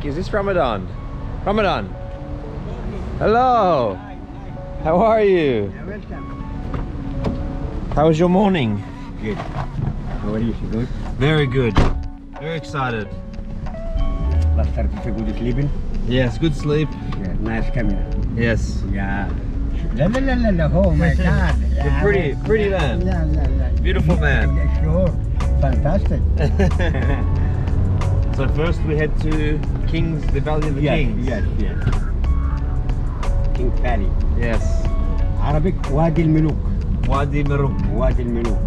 Is this Ramadan? Ramadan. Hello. How are you? Welcome. How was your morning? Good. How are you? Good? Very good. Very excited. Last time you good sleeping? Yes, good sleep. Yeah, nice camera. Yes. Yeah. La. Oh my God. Yeah, Pretty man. La. Beautiful man. Yeah, sure. Fantastic. So first we head to the Valley of the Kings. Yes. King Valley. Yes. Arabic Wadi al-Muluk. Wadi Maruk. Wadi al-Muluk.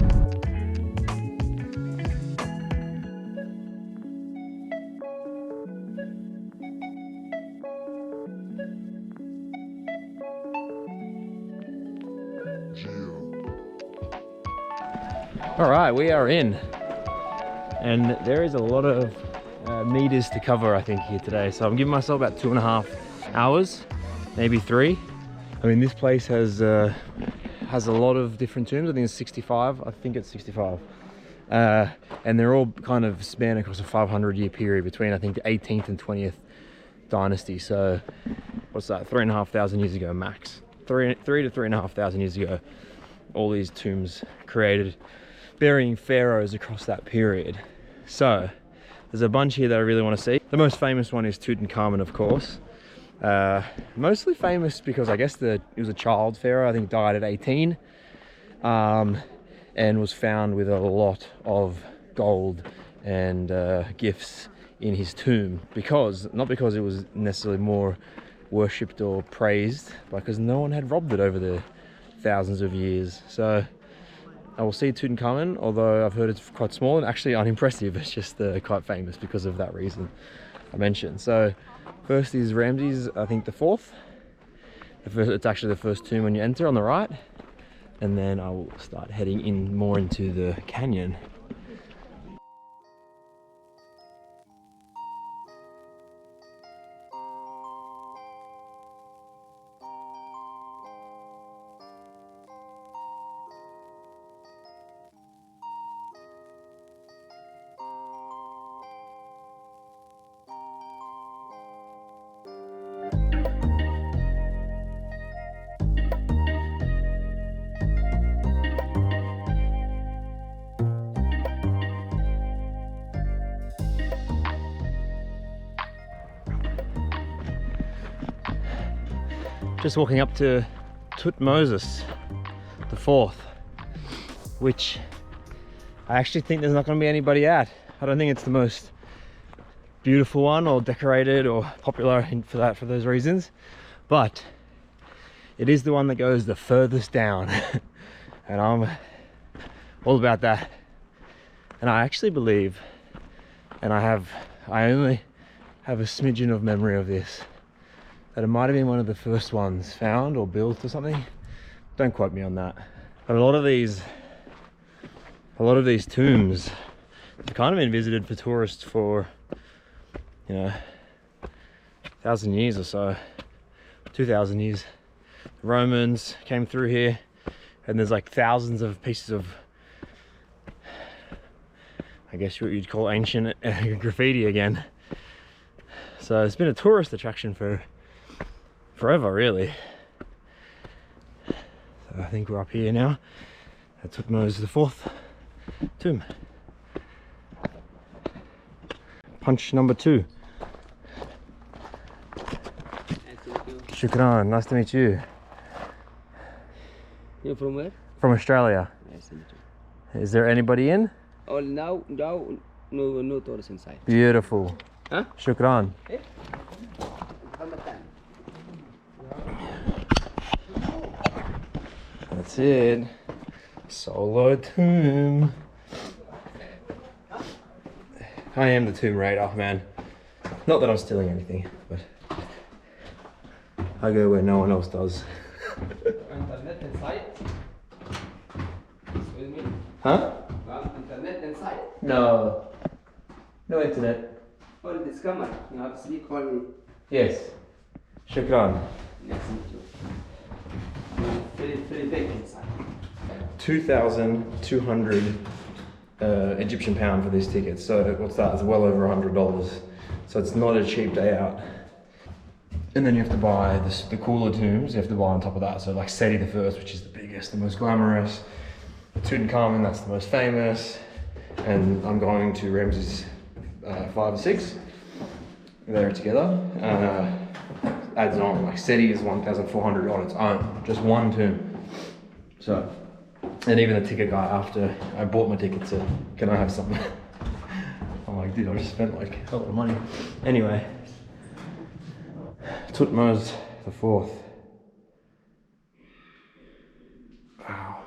All right, we are in, and there is a lot of meters to cover, I think, here today. So I'm giving myself about 2.5 hours, maybe 3. I mean, this place has a lot of different tombs. I think it's 65. I think it's 65, and they're all kind of span across a 500-year period between, I think, the 18th and 20th dynasty. So what's that? 3,500 years ago max. 3 to 3,500 years ago, all these tombs created, burying pharaohs across that period. So there's a bunch here that I really want to see. The most famous one is Tutankhamun, of course. Mostly famous because I guess he was a child pharaoh. I think died at 18, and was found with a lot of gold and gifts in his tomb, not because it was necessarily more worshipped or praised, but because no one had robbed it over the thousands of years. So I will see Tutankhamun, although I've heard it's quite small and actually unimpressive. It's just quite famous because of that reason I mentioned. So first is Ramses, I think the 4th. It's actually the first tomb when you enter on the right. And then I will start heading in more into the canyon. Just walking up to Tutmosis the 4th, which I actually think there's not going to be anybody at. I don't think it's the most beautiful one or decorated or popular for those reasons, but it is the one that goes the furthest down. And I'm all about that. And I actually believe, and I only have a smidgen of memory of this, that it might have been one of the first ones found or built or something. Don't quote me on that. But a lot of these tombs have kind of been visited for tourists for, 1,000 years or so, 2,000 years. The Romans came through here, and there's like thousands of pieces of, I guess what you'd call ancient graffiti again. So it's been a tourist attraction for forever, really. So I think we're up here now at Tutmosis the 4th tomb. Punch number 2. Shukran, nice to meet you. You're from where? From Australia. Nice to meet you. Is there anybody in? Oh, now, no tourists inside. Beautiful. Huh? Shukran. Eh? That's it. Solo tomb. I am the tomb raider, man. Not that I'm stealing anything, but I go where no one else does. Internet inside? Excuse me? Huh? Internet inside? No. No internet. Hold this camera. You have to speak only. Yes. Shukran. Nice to meet you. Very big inside. 2,200 Egyptian pound for this ticket. So what's that? It's well over $100 So it's not a cheap day out. And then you have to buy the cooler tombs, you have to buy on top of that. So like Seti the First, which is the biggest, the most glamorous. Tutankhamun, that's the most famous. And I'm going to Ramses 5 or 6. They're together. Adds on, like Seti is 1,400 on its own, just one tomb. So, and even the ticket guy, after I bought my ticket, said, can I have some? I'm like, dude, I just spent like a lot of money. Anyway, Thutmose the Fourth. Wow.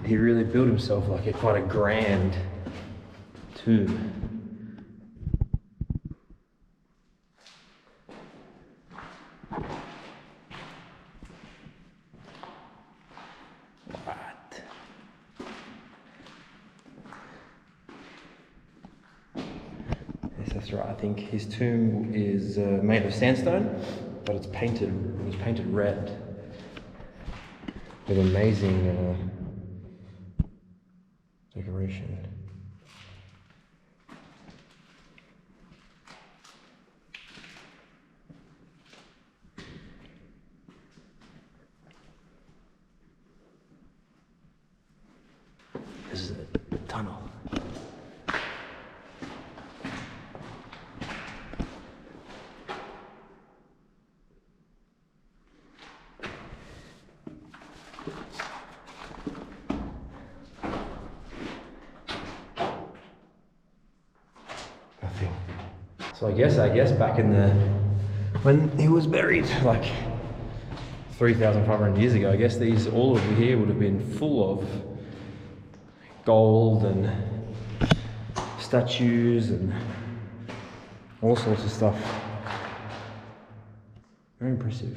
He really built himself like quite a grand tomb. That's right. I think his tomb is made of sandstone, but it's painted. It was painted red with amazing decoration. This is a tunnel. So I guess back in when he was buried like 3,500 years ago, I guess all over here would have been full of gold and statues and all sorts of stuff. Very impressive.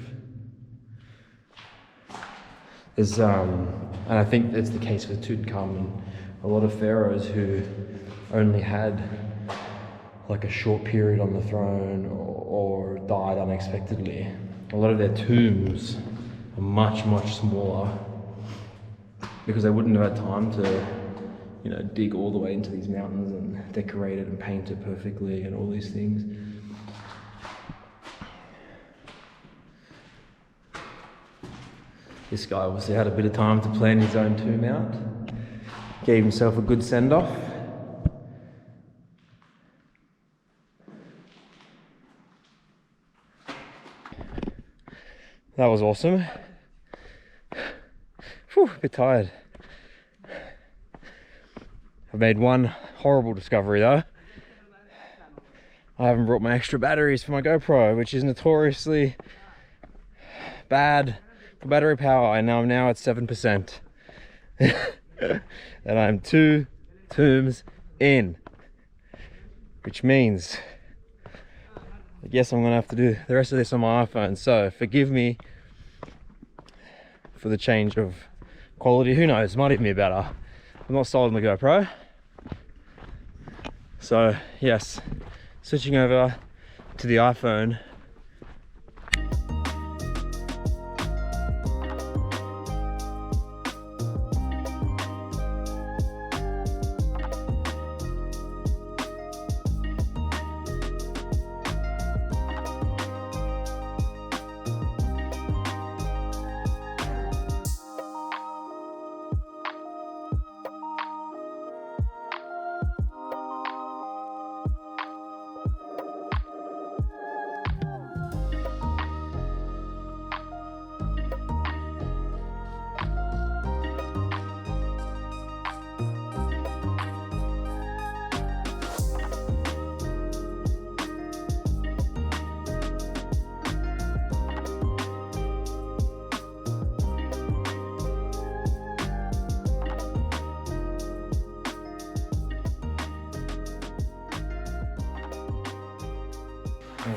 There's and I think that's the case with Tutankhamun. A lot of pharaohs who only had like a short period on the throne or died unexpectedly. A lot of their tombs are much, much smaller because they wouldn't have had time to, dig all the way into these mountains and decorate it and paint it perfectly and all these things. This guy obviously had a bit of time to plan his own tomb out. Gave himself a good send-off. That was awesome. Whew, a bit tired. I've made one horrible discovery though. I haven't brought my extra batteries for my GoPro, which is notoriously bad for battery power, and I'm now at 7%. And I'm 2 tombs in, which means I guess I'm gonna have to do the rest of this on my iPhone. So forgive me for the change of quality. Who knows, might even be better. I'm not sold on the GoPro. So yes, switching over to the iPhone.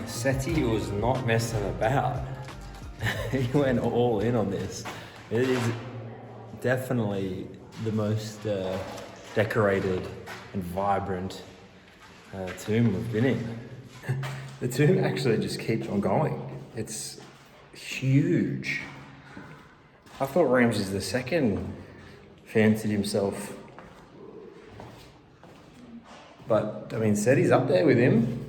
Seti was not messing about. He went all in on this. It is definitely the most decorated and vibrant tomb we've been in. The tomb actually just keeps on going. It's huge. I thought Ramses II fancied himself. But, I mean, Seti's up there with him.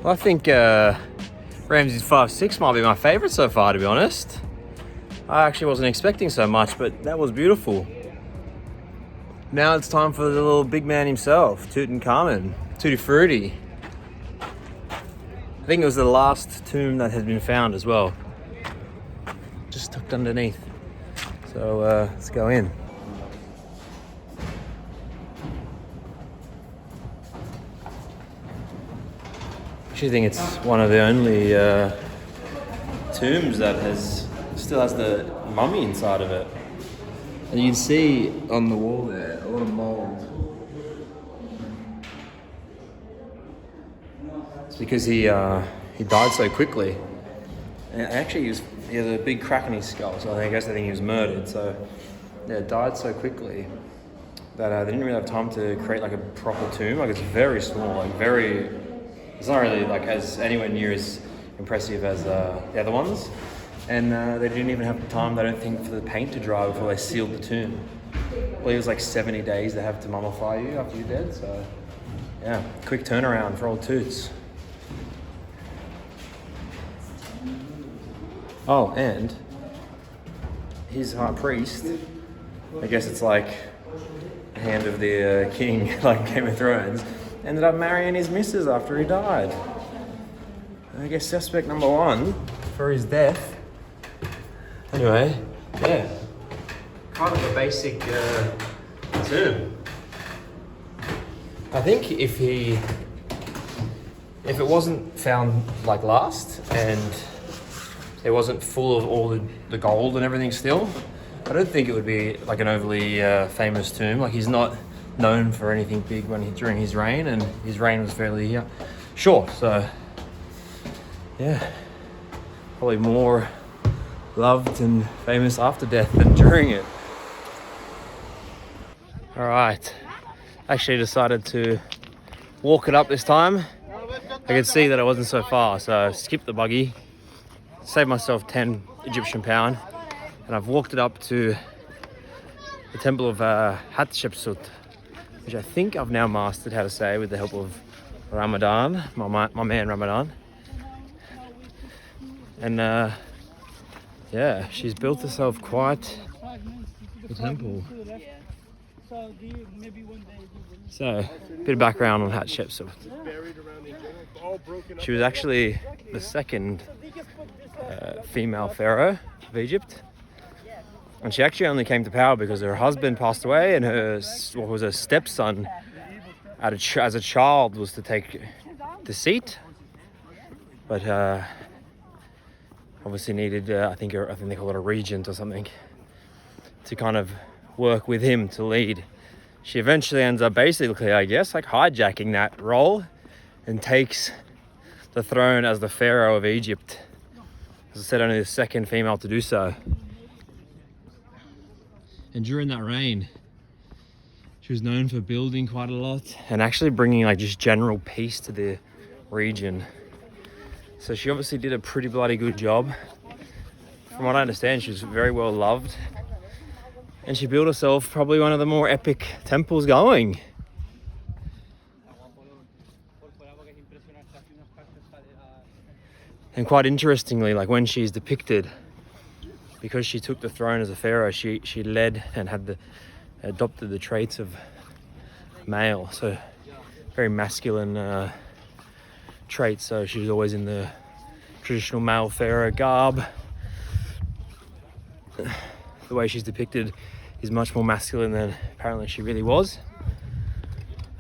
Well, I think Ramses 5'6" might be my favourite so far, to be honest. I actually wasn't expecting so much, but that was beautiful. Now it's time for the little big man himself, Tutankhamun, Tutti Frutti. I think it was the last tomb that has been found as well. Just tucked underneath. So let's go in. I actually think it's one of the only tombs that still has the mummy inside of it. And you can see on the wall there a lot of mold. It's because he died so quickly. And actually he had a big crack in his skull, so I guess they think he was murdered. So yeah, died so quickly that they didn't really have time to create like a proper tomb. Like it's very small, like very. It's not really like as anywhere near as impressive as the other ones. And they didn't even have time, I don't think, for the paint to dry before they sealed the tomb. Well, it was like 70 days they have to mummify you after you're dead. So yeah, quick turnaround for old Toots. Oh, and his high priest, I guess it's like the hand of the king, like Game of Thrones, ended up marrying his missus after he died. I guess suspect number one for his death. Anyway, yeah, kind of a basic tomb. I think if it wasn't found like last and it wasn't full of all the gold and everything still, I don't think it would be like an overly famous tomb. Like he's not known for anything big during his reign, and his reign was fairly short. So yeah, probably more loved and famous after death than during it. All right, actually decided to walk it up this time. I could see that it wasn't so far, so I skipped the buggy, saved myself 10 Egyptian pound, and I've walked it up to the Temple of Hatshepsut, which I think I've now mastered how to say with the help of Ramadan, my man Ramadan. And yeah, she's built herself quite the temple. So, a bit of background on Hatshepsut. She was actually the second female pharaoh of Egypt. And she actually only came to power because her husband passed away and her stepson as a child was to take the seat. But obviously needed, I think they call it a regent or something, to kind of work with him to lead. She eventually ends up basically, I guess, like hijacking that role and takes the throne as the pharaoh of Egypt. As I said, only the second female to do so. And during that reign, she was known for building quite a lot and actually bringing like just general peace to the region. So she obviously did a pretty bloody good job. From what I understand, she was very well loved. And she built herself probably one of the more epic temples going. And quite interestingly, like when she's depicted, because she took the throne as a pharaoh, she led and had adopted the traits of male. So very masculine traits. So she was always in the traditional male pharaoh garb. The way she's depicted is much more masculine than apparently she really was.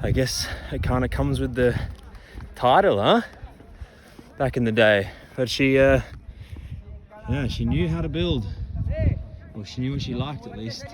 I guess it kind of comes with the title, huh? Back in the day. But she knew how to build. Well, she knew what she liked at least.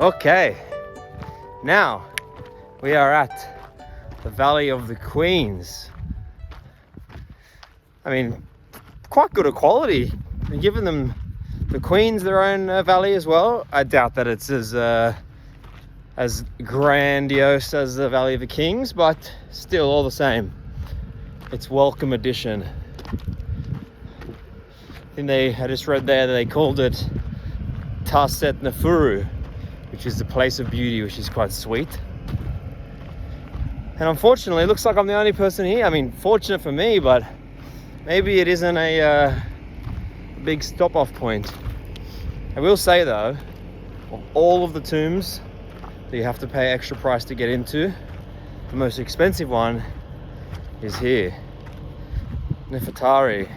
Okay, now we are at the Valley of the Queens. I mean, quite good quality. And giving them the Queens their own valley as well. I doubt that it's as grandiose as the Valley of the Kings, but still all the same, it's welcome addition. I think I just read there that they called it Tarset Nefuru, which is the place of beauty, which is quite sweet. And unfortunately, it looks like I'm the only person here. I mean, fortunate for me, but maybe it isn't a big stop-off point. I will say though, of all of the tombs that you have to pay extra price to get into, the most expensive one is here. Nefertari,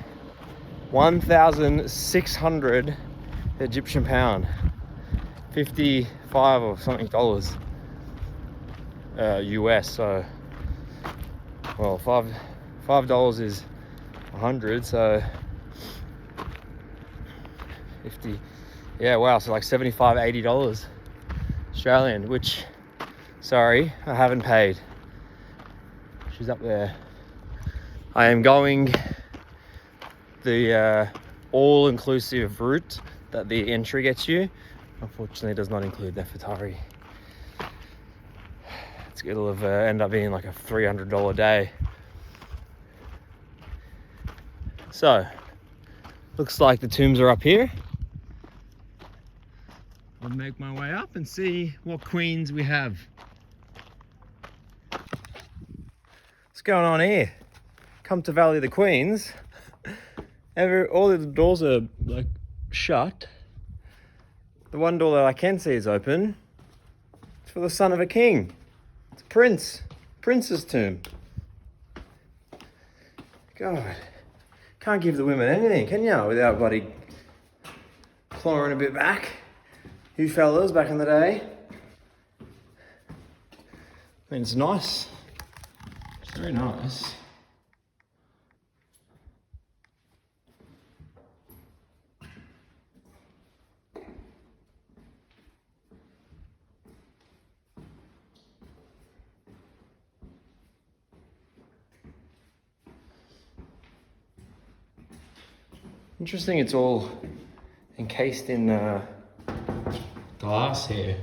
1,600 Egyptian pound. 55 or something dollars US. So, well, $5 is 100, so 50. Yeah, wow. So like 75, $80 Australian, which, sorry, I haven't paid. She's up there. I am going the all-inclusive route that the entry gets you. Unfortunately, it does not include Nefertari. It'll have end up being like a $300 day. So, looks like the tombs are up here. I'll make my way up and see what queens we have. What's going on here? Come to Valley of the Queens. All the doors are like shut. The one door that I can see is open. It's for the son of a king. It's a prince's tomb. God, can't give the women anything, can you? Without bloody clawing a bit back. You fellas back in the day. I mean, it's nice. It's very nice. Interesting, it's all encased in glass here.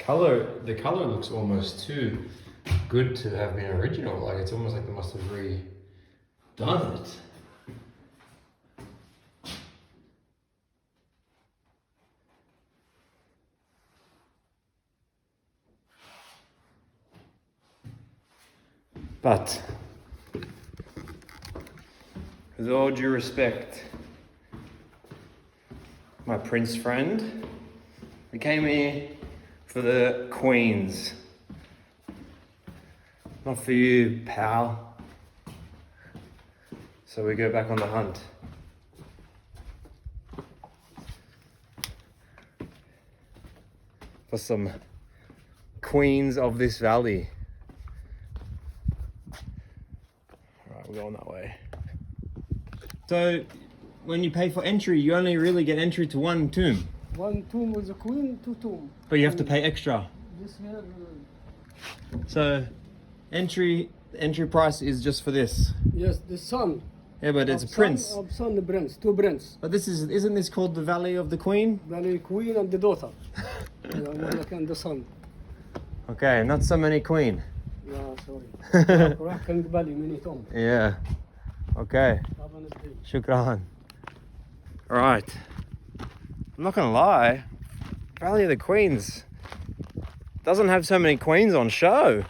The color looks almost too good to have been original. Like it's almost like they must have redone it. But with all due respect, my prince friend, we came here for the queens. Not for you, pal. So we go back on the hunt. For some queens of this valley. Alright, we're going that way. So, when you pay for entry, you only really get entry to one tomb. One tomb with a queen, two tomb. But you have to pay extra. This here, So, entry price is just for this. yes, the son. Yeah, but it's a of prince. Son of son, the prince, two prince. But isn't this called the Valley of the Queen? The queen and the daughter. And the son. Okay, not so many queen. Yeah, sorry. King Valley, many tomb. Yeah. Okay. Have a nice day. Shukran. Alright. I'm not gonna lie. Valley of the Queens doesn't have so many queens on show.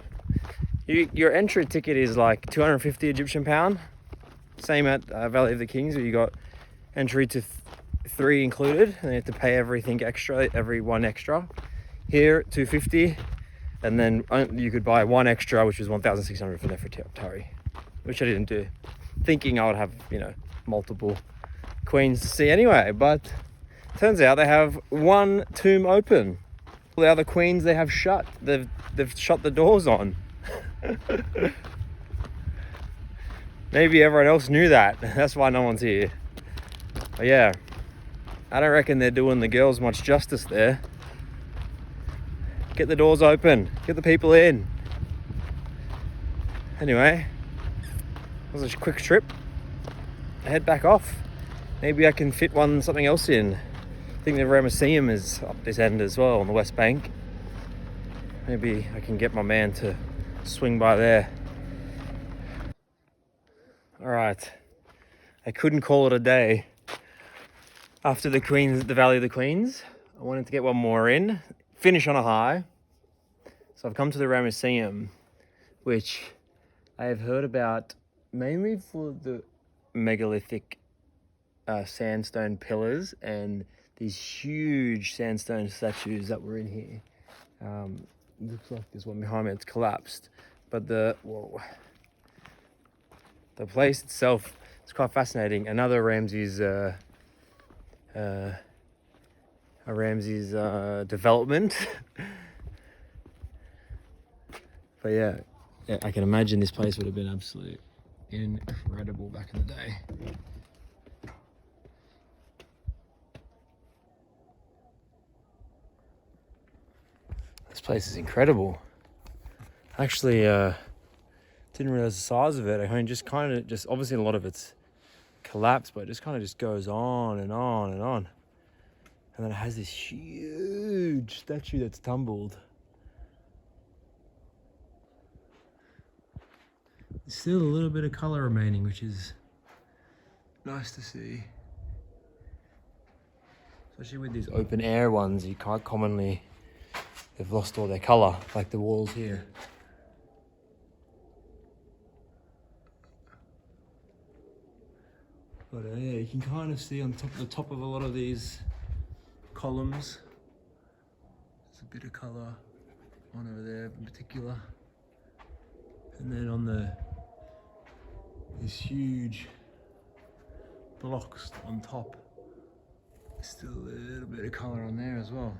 Your entry ticket is like 250 Egyptian pound. Same at Valley of the Kings, where you got entry to 3 included, and you have to pay everything extra, every one extra. Here, 250, and then you could buy one extra, which was 1,600 for Nefertari, which I didn't do, thinking I would have, multiple queens to see anyway. But turns out they have one tomb open. All the other queens they have shut. They've shut the doors on. Maybe everyone else knew that. That's why no one's here. But yeah, I don't reckon they're doing the girls much justice there. Get the doors open. Get the people in. Anyway, it was a quick trip. I head back off. Maybe I can fit something else in. I think the Ramesseum is up this end as well, on the West Bank. Maybe I can get my man to swing by there. Alright, I couldn't call it a day. After the Valley of the Queens, I wanted to get one more in, finish on a high. So I've come to the Ramesseum, which I have heard about mainly for the megalithic sandstone pillars and these huge sandstone statues that were in here. Looks like there's one behind me, it's collapsed. But the place itself is quite fascinating. Another Ramses development. But yeah, I can imagine this place would have been absolutely incredible back in the day. This place is incredible. Actually, didn't realize the size of it. I mean, obviously a lot of it's collapsed, but it just kind of goes on and on and on. And then it has this huge statue that's tumbled. There's still a little bit of color remaining, which is nice to see. Especially with these open air ones, you can't commonly, they've lost all their color, like the walls here. But yeah, you can kind of see on the top of a lot of these columns, there's a bit of color on over there in particular. And then on these huge blocks on top, there's still a little bit of color on there as well.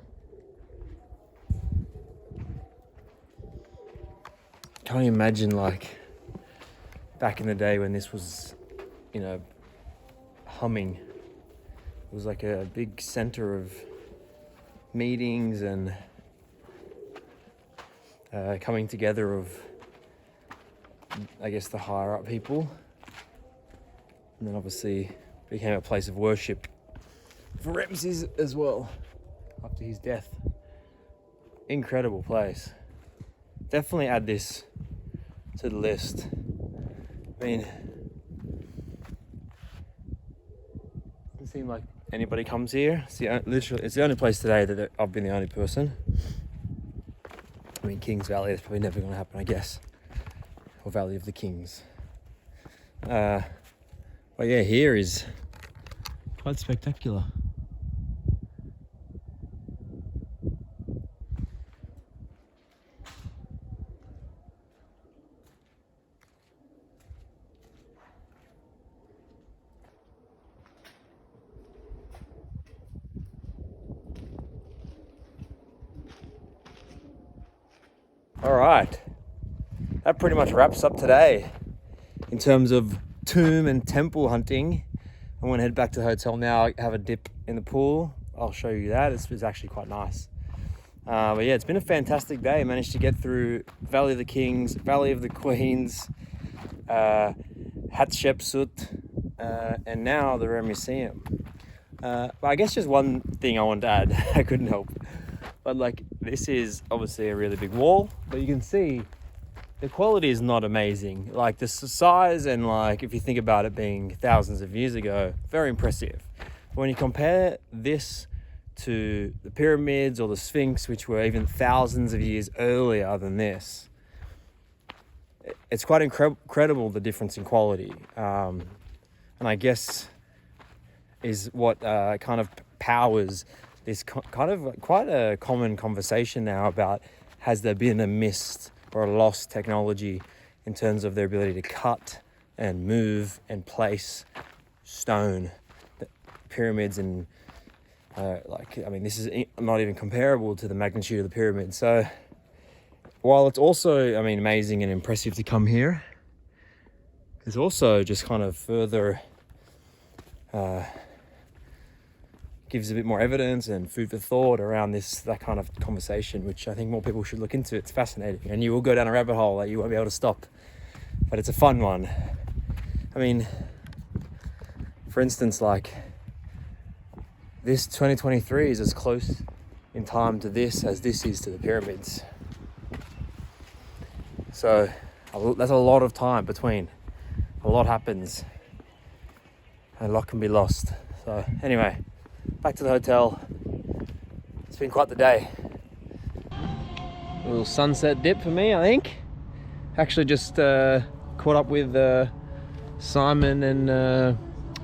Can't you imagine, like, back in the day when this was, humming. It was like a big center of meetings and coming together of, I guess, the higher up people. And then obviously became a place of worship for Ramses as well, after his death incredible place. Definitely add this to the list. I mean, doesn't seem like anybody comes here. It's the only place today that I've been the only person. I mean, Kings Valley is probably never going to happen, I guess, or Valley of the Kings. But yeah, here is quite spectacular. All right, that pretty much wraps up today in terms of tomb and temple hunting. I'm gonna head back to the hotel now, have a dip in the pool. I'll show you that. It's actually quite nice. But yeah, it's been a fantastic day. I managed to get through Valley of the Kings, Valley of the Queens, Hatshepsut, and now the Ramesseum. But I guess just one thing I want to add, I couldn't help. But like, this is obviously a really big wall, but you can see the quality is not amazing. Like the size and like, if you think about it being thousands of years ago, very impressive. But when you compare this to the pyramids or the Sphinx, which were even thousands of years earlier than this, it's quite incredible, the difference in quality. And I guess is what kind of powers this kind of quite a common conversation now about, has there been a missed or a lost technology in terms of their ability to cut and move and place stone, the pyramids, and I mean, this is not even comparable to the magnitude of the pyramids. So while it's also, I mean, amazing and impressive to come here, it's also just kind of further gives a bit more evidence and food for thought around that kind of conversation, which I think more people should look into. It's fascinating, and you will go down a rabbit hole that you won't be able to stop, but it's a fun one. I mean, for instance, like this 2023 is as close in time to this as this is to the pyramids. So that's a lot of time between. A lot happens, and a lot can be lost. So anyway, back to the hotel. It's been quite the day. A little sunset dip for me, I think. Actually just caught up with Simon and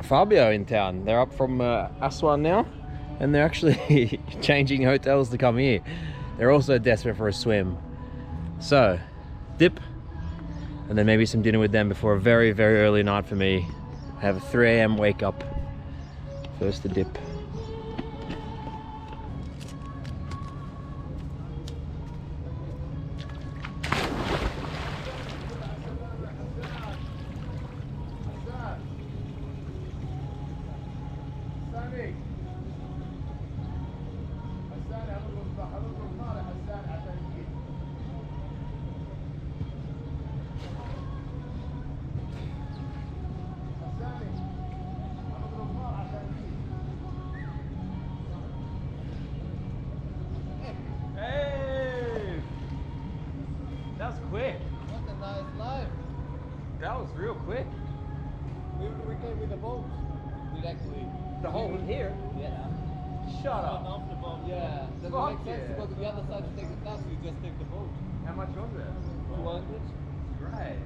Fabio in town. They're up from Aswan now, and they're actually changing hotels to come here. They're also desperate for a swim. So, dip, and then maybe some dinner with them before a very, very early night for me. I have a 3 a.m. wake up. First the dip. Quick. What a nice life. That was real quick. We came with a boat. Directly. The whole here? Yeah. Shut up. Off the boat. Yeah. Does it make sense to go to the other side to take the taxi? You just take the boat. How much was it? 200. Great.